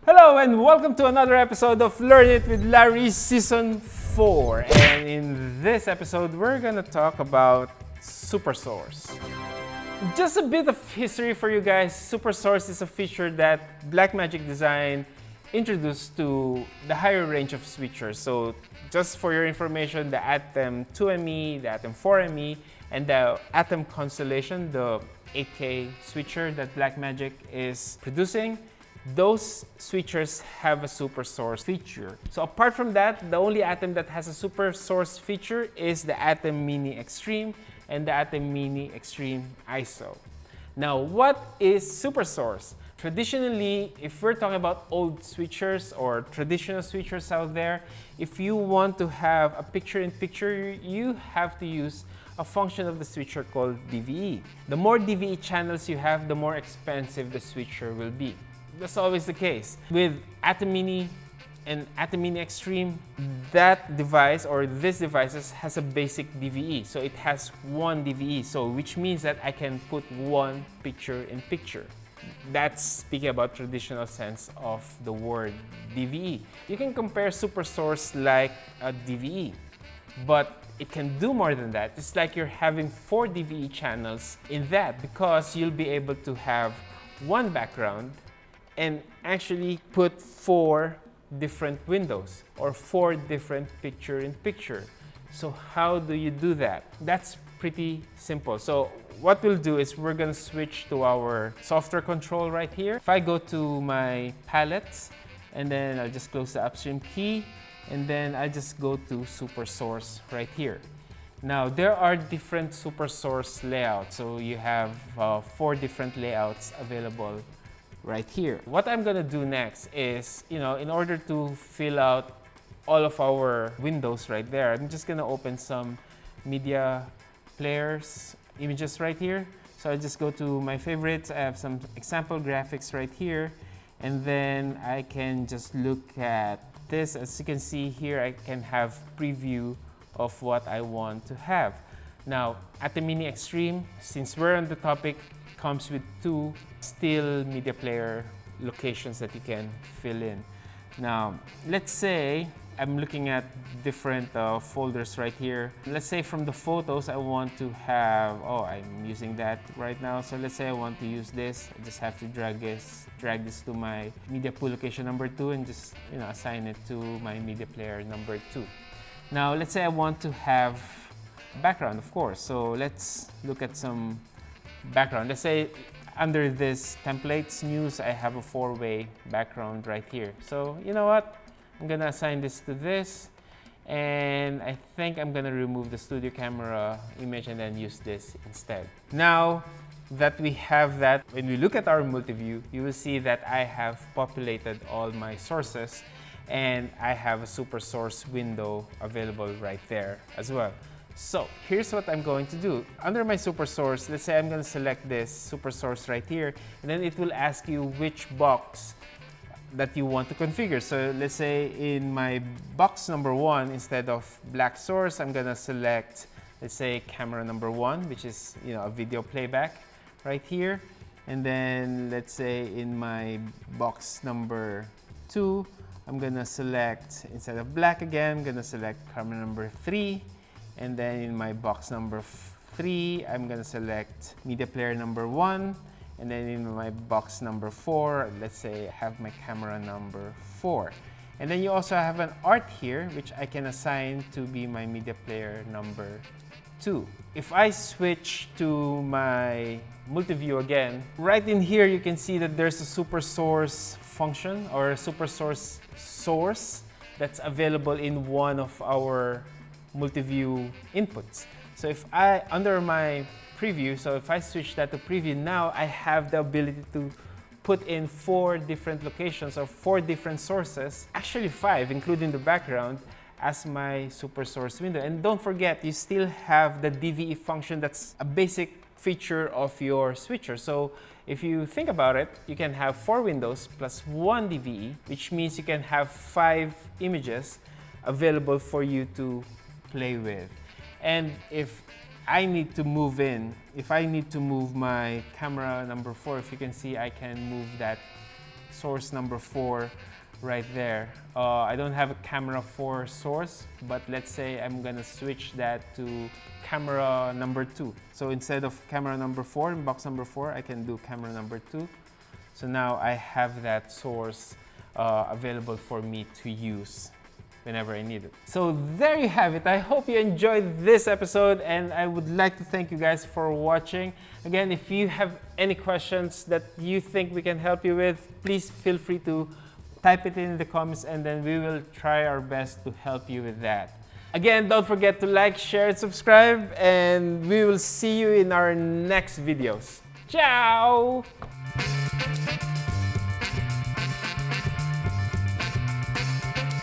Hello and welcome to another episode of Learn It with Larry Season 4. And in this episode, we're gonna talk about SuperSource. Just a bit of history for you guys. SuperSource is a feature that Blackmagic Design introduced to the higher range of switchers. So just for your information, the ATEM 2ME, the ATEM 4ME, and the ATEM Constellation, the 8K switcher that Blackmagic is producing, those switchers have a SuperSource feature. So apart from that, the only ATEM that has a SuperSource feature is the ATEM Mini Extreme and the ATEM Mini Extreme ISO. Now, what is SuperSource? Traditionally, if we're talking about old switchers or traditional switchers out there, if you want to have a picture-in-picture, you have to use a function of the switcher called DVE. The more DVE channels you have, the more expensive the switcher will be. That's always the case. With ATEM Mini and ATEM Mini Extreme, that device or this device has a basic DVE. So it has one DVE, so which means that I can put one picture-in-picture. That's speaking about traditional sense of the word DVE. You can compare SuperSource like a DVE, but it can do more than that. It's like you're having 4 DVE channels in that, because you'll be able to have one background and actually put 4 different windows or 4 different picture-in-picture. So how do you do that? That's pretty simple. So what we'll do is we're gonna switch to our software control right here. If I go to my palettes, and then I'll just close the upstream key, and then I just go to SuperSource right here. Now, there are different SuperSource layouts. So you have 4 different layouts available right here. What I'm gonna do next is, in order to fill out all of our windows right there, I'm just gonna open some media players images right here. So I just go to my favorites. I have some example graphics right here, and then I can just look at this. As you can see here, I can have preview of what I want to have. Now, at the Mini Extreme, since we're on the topic, comes with 2 still media player locations that you can fill in. Now, let's say I'm looking at different folders right here. Let's say from the photos, I want to have, I'm using that right now. So let's say I want to use this. I just have to drag this to my media pool location number 2 and just assign it to my media player number 2. Now, let's say I want to have background, of course. So let's look at some background. Let's say under this templates news, I have a 4-way background right here. So you know what? I'm gonna assign this to this, and I think I'm gonna remove the studio camera image and then use this instead. Now that we have that, when we look at our multi-view, you will see that I have populated all my sources, and I have a SuperSource window available right there as well. So here's what I'm going to do. Under my SuperSource, let's say I'm going to select this SuperSource right here, and then it will ask you which box that you want to configure. So let's say in my box number 1, instead of black source, I'm going to select, let's say, camera number 1, which is a video playback right here. And then let's say in my box number 2, I'm going to select, instead of black again, I'm going to select camera number 3. And then in my box number 3, I'm gonna select media player number 1. And then in my box number 4, let's say I have my camera number 4. And then you also have an art here, which I can assign to be my media player number 2. If I switch to my multi-view again, right in here you can see that there's a SuperSource function or a SuperSource source that's available in one of our multi-view inputs. So if under my preview, so if I switch that to preview, now I have the ability to put in 4 different locations or 4 different sources, actually 5, including the background, as my SuperSource window. And don't forget, you still have the DVE function that's a basic feature of your switcher. So if you think about it, you can have 4 windows plus 1 DVE, which means you can have 5 images available for you to play with. And if I need to move if I need to move my camera number 4, if you can see, I can move that source number 4 right there. I don't have a camera 4 source, but let's say I'm gonna switch that to camera number 2. So instead of camera number 4 in box number 4, I can do camera number 2. So now I have that source available for me to use whenever I need it. So there you have it. I hope you enjoyed this episode, and I would like to thank you guys for watching. Again, if you have any questions that you think we can help you with, please feel free to type it in the comments, and then we will try our best to help you with that. Again, don't forget to like, share, and subscribe, and we will see you in our next videos. Ciao!